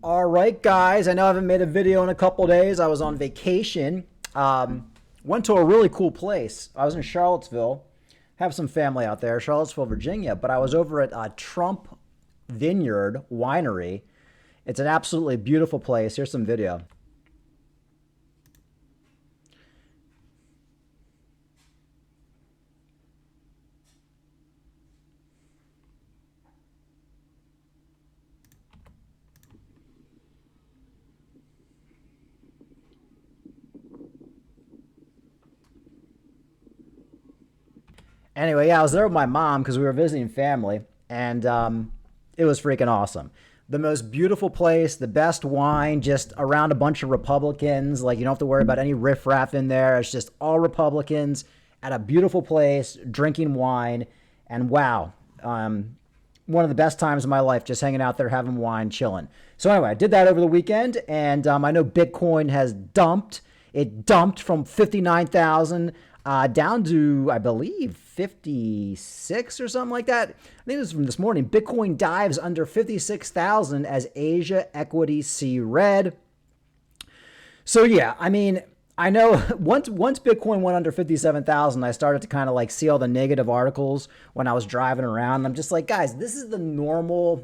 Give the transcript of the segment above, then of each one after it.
All right, guys. I know I haven't made a video in a couple days. I was on vacation. Went to a really cool place. I was in Charlottesville. Have some family out there, Charlottesville, Virginia. But I was over at Trump Vineyard Winery. It's an absolutely beautiful place. Here's some video. Anyway, yeah, I was there with my mom because we were visiting family, and it was freaking awesome. The most beautiful place, the best wine, just around a bunch of Republicans. Like, you don't have to worry about any riffraff in there. It's just all Republicans at a beautiful place, drinking wine, and wow, one of the best times of my life, just hanging out there, having wine, chilling. So anyway, I did that over the weekend, and I know Bitcoin has dumped. It dumped from 59,000 down to, I believe, 56 or something like that. I think it was from this morning. Bitcoin dives under 56,000 as Asia equities see red. So yeah, I mean, I know once Bitcoin went under 57,000, I started to kind of like see all the negative articles when I was driving around. I'm just like, guys, this is the normal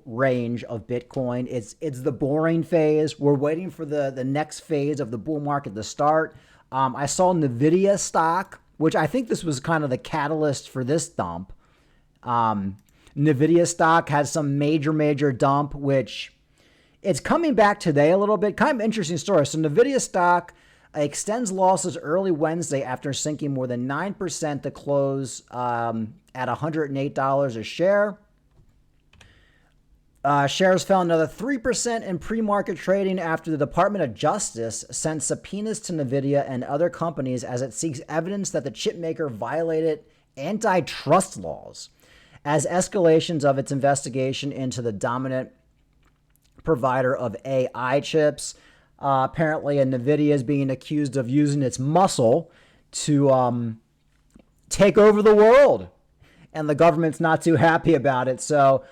range of Bitcoin. It's the boring phase. We're waiting for the next phase of the bull market to start. I saw Nvidia stock, which I think this was kind of the catalyst for this dump. Nvidia stock had some major dump, which it's coming back today a little bit. Kind of interesting story. So Nvidia stock extends losses early Wednesday after sinking more than 9% to close at $108 a share. Shares fell another 3% in pre-market trading after the Department of Justice sent subpoenas to Nvidia and other companies as it seeks evidence that the chipmaker violated antitrust laws as escalations of its investigation into the dominant provider of AI chips. Apparently, Nvidia is being accused of using its muscle to take over the world, and the government's not too happy about it. So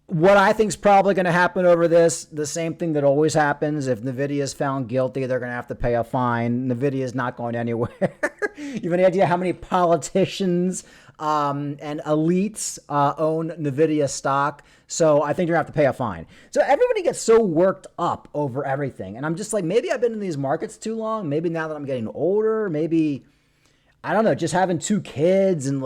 what I think is probably going to happen over this, the same thing that always happens. If Nvidia is found guilty, they're going to have to pay a fine. Nvidia is not going anywhere. You have any idea how many politicians and elites own Nvidia stock? So I think you're going to have to pay a fine. So everybody gets so worked up over everything. And I'm just like, maybe I've been in these markets too long. Maybe now that I'm getting older, maybe, I don't know, just having two kids and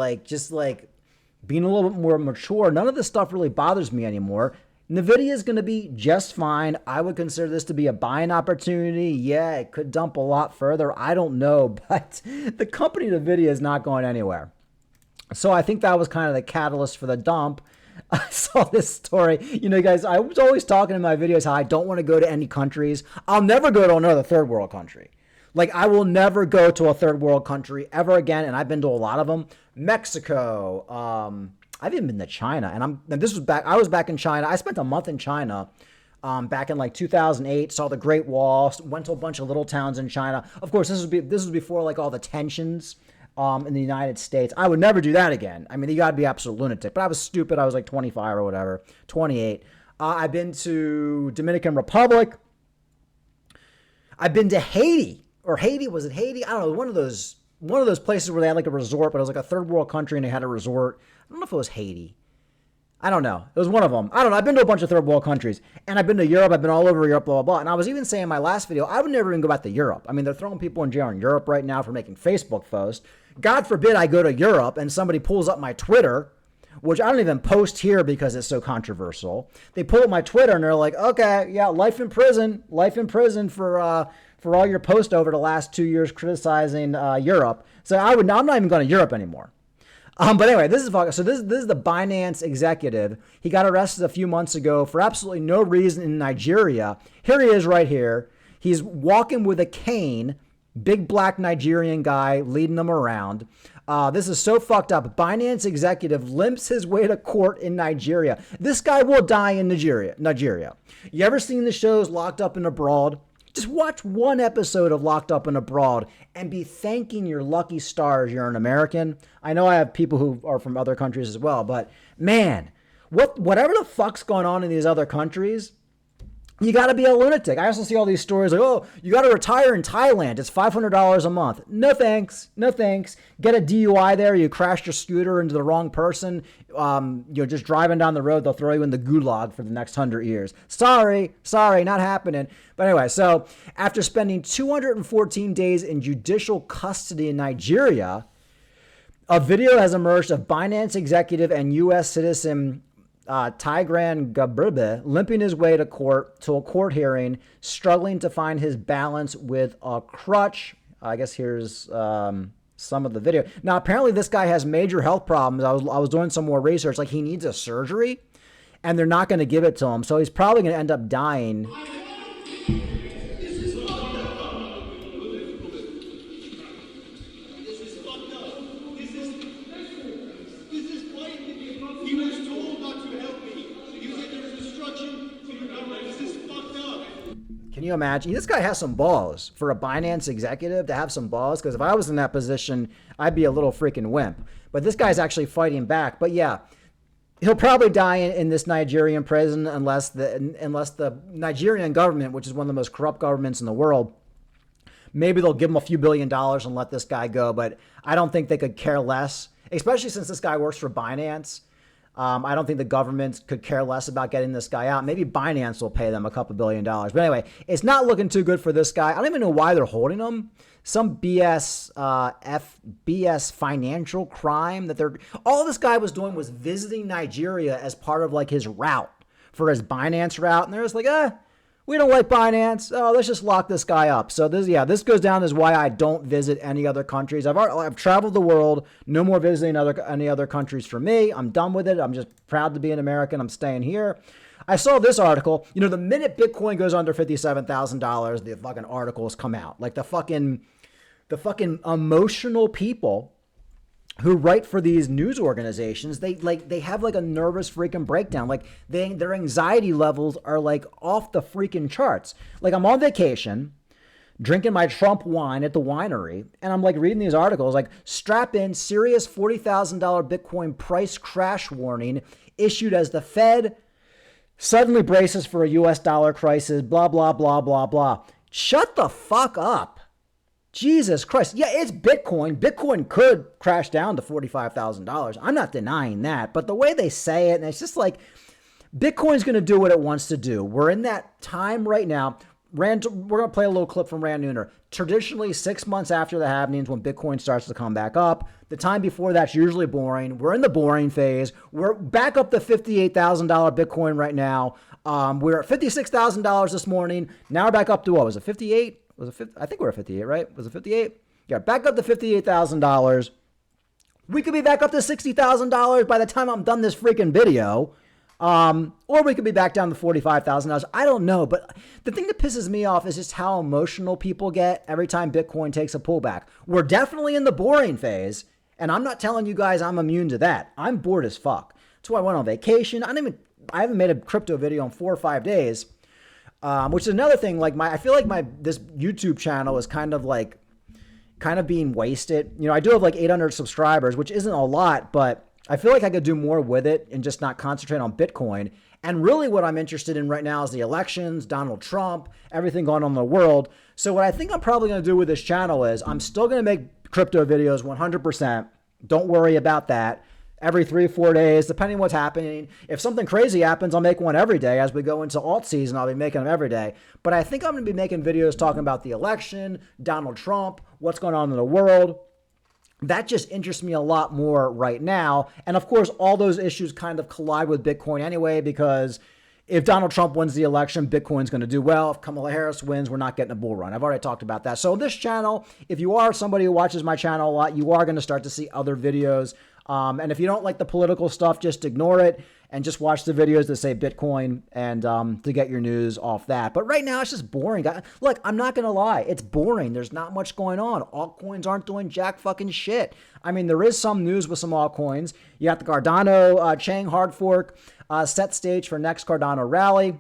being a little bit more mature, none of this stuff really bothers me anymore. Nvidia is going to be just fine. I would consider this to be a buying opportunity. Yeah, it could dump a lot further. I don't know, but the company Nvidia is not going anywhere. So I think that was kind of the catalyst for the dump. I saw this story. You know, guys, I was always talking in my videos how I don't want to go to any countries. I'll never go to another third world country. Like, I will never go to a third world country ever again, and I've been to a lot of them. Mexico. I've even been to China, and this was back. I was back in China. I spent a month in China, back in like 2008. Saw the Great Wall. Went to a bunch of little towns in China. Of course, this was before like all the tensions in the United States. I would never do that again. I mean, you got to be absolute lunatic. But I was stupid. I was like 25 or whatever, 28. I've been to Dominican Republic. I've been to Haiti. Or Haiti, was it Haiti? I don't know, one of those places where they had like a resort, but it was like a third world country and they had a resort. I don't know if it was Haiti. I don't know. It was one of them. I don't know. I've been to a bunch of third world countries, and I've been to Europe. I've been all over Europe, blah, blah, blah. And I was even saying in my last video, I would never even go back to Europe. I mean, they're throwing people in jail in Europe right now for making Facebook posts. God forbid I go to Europe and somebody pulls up my Twitter, which I don't even post here because it's so controversial. They pull up my Twitter and they're like, okay, yeah, life in prison for all your posts over the last 2 years criticizing Europe. So I'm not even going to Europe anymore. But anyway, this is the Binance executive. He got arrested a few months ago for absolutely no reason in Nigeria. Here he is right here. He's walking with a cane, big black Nigerian guy leading them around. This is so fucked up. Binance executive limps his way to court in Nigeria. This guy will die in Nigeria. You ever seen the shows Locked Up and Abroad? Just watch one episode of Locked Up and Abroad and be thanking your lucky stars you're an American. I know I have people who are from other countries as well, but man, Whatever the fuck's going on in these other countries, you got to be a lunatic. I also see all these stories like, oh, you got to retire in Thailand. It's $500 a month. No thanks. No thanks. Get a DUI there. You crashed your scooter into the wrong person. You're just driving down the road. They'll throw you in the gulag for the next 100 years. Sorry, not happening. But anyway, so after spending 214 days in judicial custody in Nigeria, a video has emerged of Binance executive and U.S. citizen Tigran Gabribe limping his way to a court hearing, struggling to find his balance with a crutch. I guess here's some of the video. Now, apparently this guy has major health problems. I was doing some more research. Like, he needs a surgery, and they're not going to give it to him. So he's probably going to end up dying. Can you imagine? This guy has some balls for a Binance executive to have some balls, because if I was in that position, I'd be a little freaking wimp. But this guy's actually fighting back. But yeah, he'll probably die in this Nigerian prison unless the Nigerian government, which is one of the most corrupt governments in the world, maybe they'll give him a few $1 billion and let this guy go. But I don't think they could care less, especially since this guy works for Binance. I don't think the government could care less about getting this guy out. Maybe Binance will pay them a couple $1 billion. But anyway, it's not looking too good for this guy. I don't even know why they're holding him. Some BS financial crime that all this guy was doing was visiting Nigeria as part of like his route for his Binance route. And they're just like, we don't like Binance. Oh, let's just lock this guy up. So this goes down as why I don't visit any other countries. I've traveled the world. No more visiting any other countries for me. I'm done with it. I'm just proud to be an American. I'm staying here. I saw this article. You know, the minute Bitcoin goes under $57,000, the fucking articles come out. Like the fucking emotional people who write for these news organizations, they have like a nervous freaking breakdown. Like their anxiety levels are like off the freaking charts. Like I'm on vacation, drinking my Trump wine at the winery, and I'm like reading these articles like strap in, serious $40,000 Bitcoin price crash warning issued as the Fed suddenly braces for a US dollar crisis, blah, blah, blah, blah, blah. Shut the fuck up. Jesus Christ. Yeah, it's Bitcoin. Bitcoin could crash down to $45,000. I'm not denying that. But the way they say it, and it's just like, Bitcoin's going to do what it wants to do. We're in that time right now. We're going to play a little clip from Rand Neuner. Traditionally, 6 months after the halvings, when Bitcoin starts to come back up, the time before that's usually boring. We're in the boring phase. We're back up to $58,000 Bitcoin right now. We're at $56,000 this morning. Now we're back up to what? Was it 58? I think we're at 58, right? Was it 58? Yeah, back up to $58,000. We could be back up to $60,000 by the time I'm done this freaking video. Or we could be back down to $45,000. I don't know. But the thing that pisses me off is just how emotional people get every time Bitcoin takes a pullback. We're definitely in the boring phase. And I'm not telling you guys I'm immune to that. I'm bored as fuck. That's why I went on vacation. I haven't made a crypto video in 4 or 5 days. Which is another thing, like I feel like this YouTube channel is kind of being wasted. You know, I do have like 800 subscribers, which isn't a lot, but I feel like I could do more with it and just not concentrate on Bitcoin. And really what I'm interested in right now is the elections, Donald Trump, everything going on in the world. So what I think I'm probably going to do with this channel is I'm still going to make crypto videos 100%. Don't worry about that. Every 3-4 days, depending what's happening. If something crazy happens, I'll make one every day. As we go into alt season, I'll be making them every day. But I think I'm going to be making videos talking about the election, Donald Trump, what's going on in the world. That just interests me a lot more right now. And of course, all those issues kind of collide with Bitcoin anyway, because if Donald Trump wins the election, Bitcoin's going to do well. If Kamala Harris wins, we're not getting a bull run. I've already talked about that. So this channel, if you are somebody who watches my channel a lot, you are going to start to see other videos. And if you don't like the political stuff, just ignore it and just watch the videos that say Bitcoin and to get your news off that. But right now, it's just boring. Look, I'm not going to lie. It's boring. There's not much going on. Altcoins aren't doing jack fucking shit. I mean, there is some news with some altcoins. You got the Cardano Chang hard fork set stage for next Cardano rally.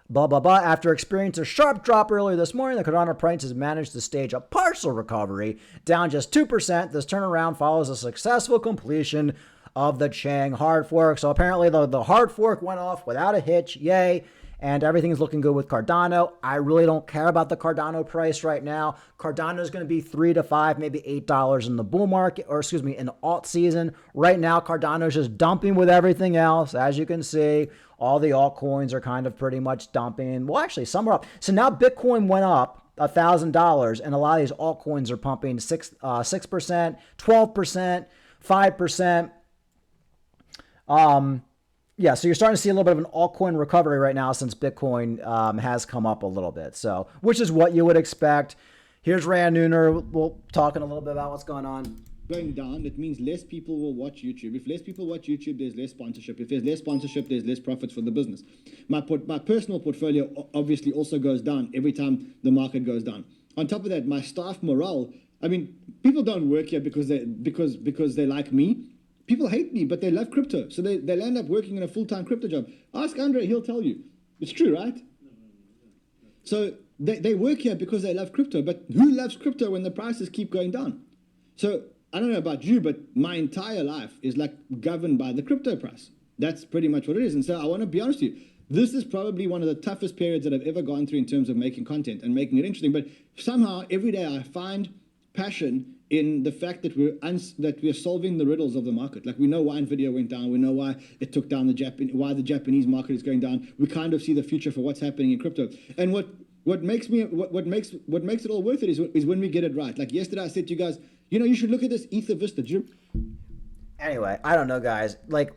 Blah, blah, blah. After experiencing a sharp drop earlier this morning, the Cardano price has managed to stage a partial recovery, down just 2%. This turnaround follows a successful completion of the Chang hard fork. So apparently the hard fork went off without a hitch. Yay. And everything's looking good with Cardano. I really don't care about the Cardano price right now. Cardano is going to be $3 to $5, maybe $8 in the bull market, or excuse me, in alt season. Right now, Cardano is just dumping with everything else. As you can see, all the altcoins are kind of pretty much dumping. Well, actually, some are up. So now Bitcoin went up $1,000, and a lot of these altcoins are pumping 6%, 12%, 5%. Yeah, so you're starting to see a little bit of an altcoin recovery right now since Bitcoin has come up a little bit. So, which is what you would expect. Here's Rand Neuner. We'll talking a little bit about what's going on. Going down, it means less people will watch YouTube. If less people watch YouTube, there's less sponsorship. If there's less sponsorship, there's less profits for the business. My personal portfolio obviously also goes down every time the market goes down. On top of that, my staff morale. I mean, people don't work here because they like me. People hate me, but they love crypto. So they'll end up working in a full-time crypto job. Ask Andre, he'll tell you. It's true, right? So they work here because they love crypto. But who loves crypto when the prices keep going down? So I don't know about you, but my entire life is like governed by the crypto price. That's pretty much what it is. And so I want to be honest with you. This is probably one of the toughest periods that I've ever gone through in terms of making content and making it interesting. But somehow every day I find passion in the fact that we're solving the riddles of the market. Like, we know why Nvidia went down, we know why it took down why the Japanese market is going down. We kind of see the future for what's happening in crypto. And what makes it all worth it is when we get it right. Like yesterday I said to you guys, you should look at this Ether Vista. Anyway, I don't know, guys. Like,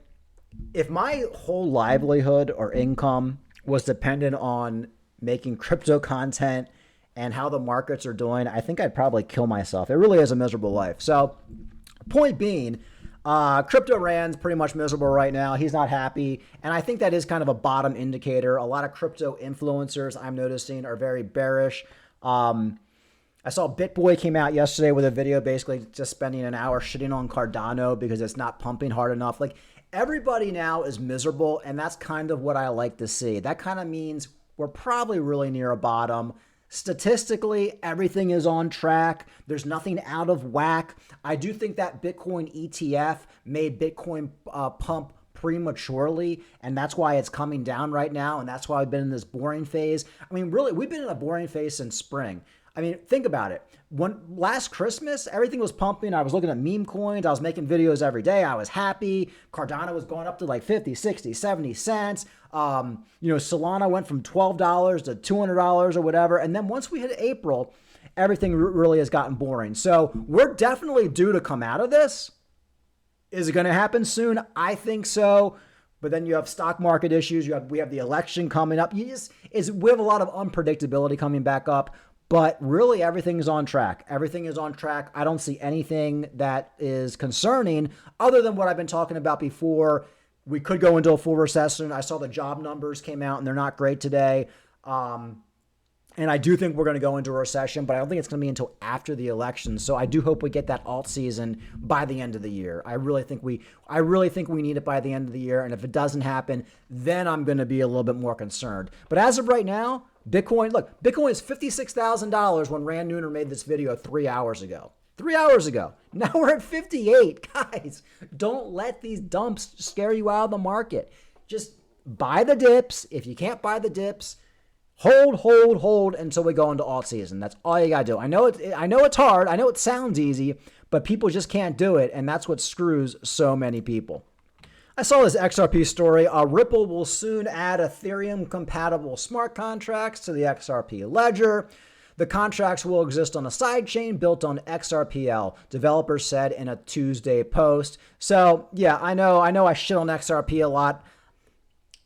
if my whole livelihood or income was dependent on making crypto content and how the markets are doing, I think I'd probably kill myself. It really is a miserable life. So, point being, Crypto Rand's pretty much miserable right now. He's not happy. And I think that is kind of a bottom indicator. A lot of crypto influencers I'm noticing are very bearish. I saw BitBoy came out yesterday with a video basically just spending an hour shitting on Cardano because it's not pumping hard enough. Like, everybody now is miserable, and that's kind of what I like to see. That kind of means we're probably really near a bottom. Statistically, everything is on track. There's nothing out of whack. I do think that Bitcoin ETF made Bitcoin pump prematurely, and that's why it's coming down right now, and that's why I've been in this boring phase. I mean, really, we've been in a boring phase since spring. I mean, think about it. Last Christmas, everything was pumping. I was looking at meme coins. I was making videos every day. I was happy. Cardano was going up to like 50, 60, 70 cents. Solana went from $12 to $200 or whatever. And then once we hit April, everything really has gotten boring. So we're definitely due to come out of this. Is it going to happen soon? I think so. But then you have stock market issues. We have the election coming up. We have a lot of unpredictability coming back up. But really, everything is on track. Everything is on track. I don't see anything that is concerning other than what I've been talking about before. We could go into a full recession. I saw the job numbers came out, and they're not great today. And I do think we're going to go into a recession, but I don't think it's going to be until after the election. So I do hope we get that alt season by the end of the year. I really think we need it by the end of the year. And if it doesn't happen, then I'm going to be a little bit more concerned. But as of right now, Bitcoin is $56,000 when Rand Neuner made this video 3 hours ago. 3 hours ago. Now we're at 58. Guys, don't let these dumps scare you out of the market. Just buy the dips. If you can't buy the dips, hold until we go into alt season. That's all you gotta do. I know it's hard. I know it sounds easy, but people just can't do it, and that's what screws so many people. I saw this XRP story. Ripple will soon add Ethereum-compatible smart contracts to the XRP ledger. The contracts will exist on a sidechain built on XRPL, developers said in a Tuesday post. So, yeah, I know I shit on XRP a lot.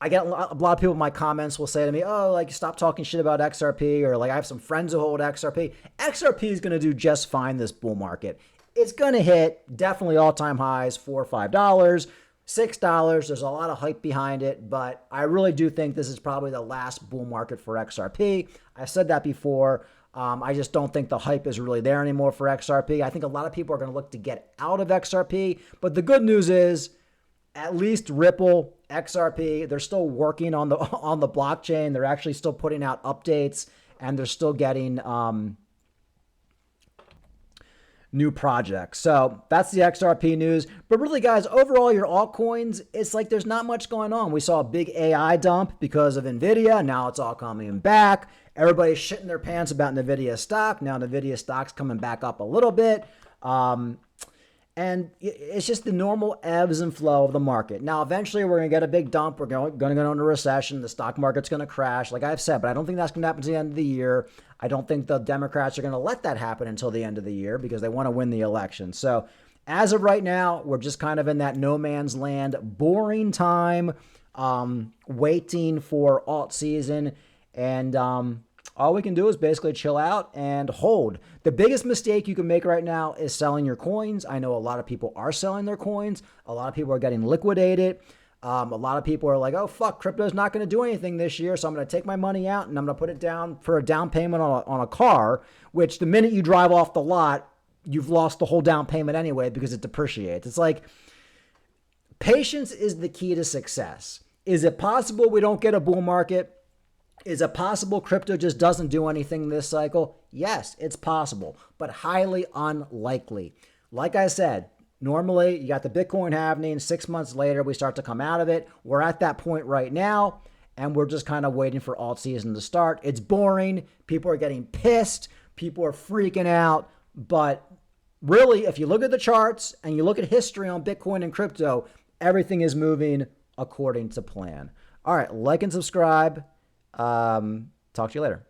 I get a lot of people in my comments will say to me, oh, like, stop talking shit about XRP, or like, I have some friends who hold XRP. XRP is going to do just fine this bull market. It's going to hit definitely all-time highs, $4 or $5. $6. There's a lot of hype behind it, but I really do think this is probably the last bull market for XRP. I said that before. I just don't think the hype is really there anymore for XRP. I think a lot of people are going to look to get out of XRP, but the good news is at least Ripple, XRP, they're still working on the blockchain. They're actually still putting out updates, and they're still getting new projects. So that's the XRP news. But really, guys, overall, your altcoins, it's like there's not much going on. We saw a big AI dump because of NVIDIA. Now it's all coming back. Everybody's shitting their pants about NVIDIA stock. Now NVIDIA stock's coming back up a little bit. And it's just the normal ebbs and flow of the market. Now, eventually, we're going to get a big dump. We're going to go into a recession. The stock market's going to crash, like I've said. But I don't think that's going to happen to the end of the year. I don't think the Democrats are going to let that happen until the end of the year because they want to win the election. So as of right now, we're just kind of in that no man's land, boring time, waiting for alt season. And all we can do is basically chill out and hold. The biggest mistake you can make right now is selling your coins. I know a lot of people are selling their coins. A lot of people are getting liquidated. A lot of people are like, oh, fuck, crypto's not going to do anything this year, so I'm going to take my money out and I'm going to put it down for a down payment on a car, which the minute you drive off the lot, you've lost the whole down payment anyway because it depreciates. It's like patience is the key to success. Is it possible we don't get a bull market? Is it possible crypto just doesn't do anything this cycle? Yes, it's possible, but highly unlikely. Like I said, normally you got the Bitcoin happening. 6 months later, we start to come out of it. We're at that point right now, and we're just kind of waiting for alt season to start. It's boring. People are getting pissed. People are freaking out. But really, if you look at the charts and you look at history on Bitcoin and crypto, everything is moving according to plan. All right, like and subscribe. Talk to you later.